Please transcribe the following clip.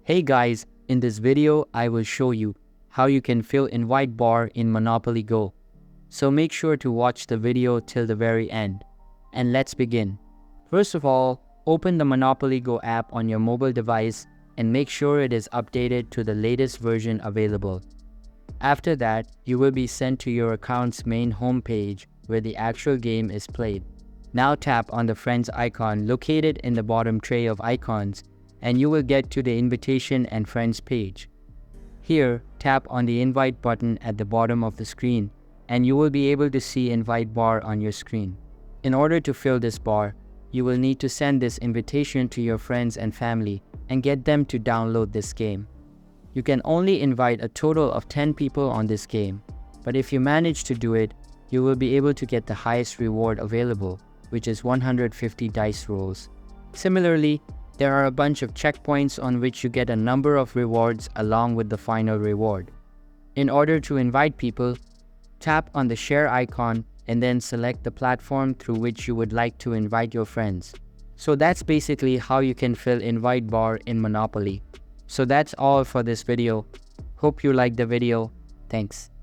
Hey guys, in this video I will show you how you can fill invite bar in Monopoly Go. So make sure to watch the video till the very end. And let's begin. First of all, open the Monopoly Go app on your mobile device and make sure it is updated to the latest version available. After that, you will be sent to your account's main homepage where the actual game is played. Now tap on the friends icon located in the bottom tray of icons and you will get to the invitation and friends page. Here, tap on the invite button at the bottom of the screen and you will be able to see invite bar on your screen. In order to fill this bar, you will need to send this invitation to your friends and family and get them to download this game. You can only invite a total of 10 people on this game, but if you manage to do it, you will be able to get the highest reward available, which is 150 dice rolls. Similarly, there are a bunch of checkpoints on which you get a number of rewards along with the final reward. In order to invite people, tap on the share icon and then select the platform through which you would like to invite your friends. So that's basically how you can fill invite bar in Monopoly. So that's all for this video. Hope you liked the video. Thanks.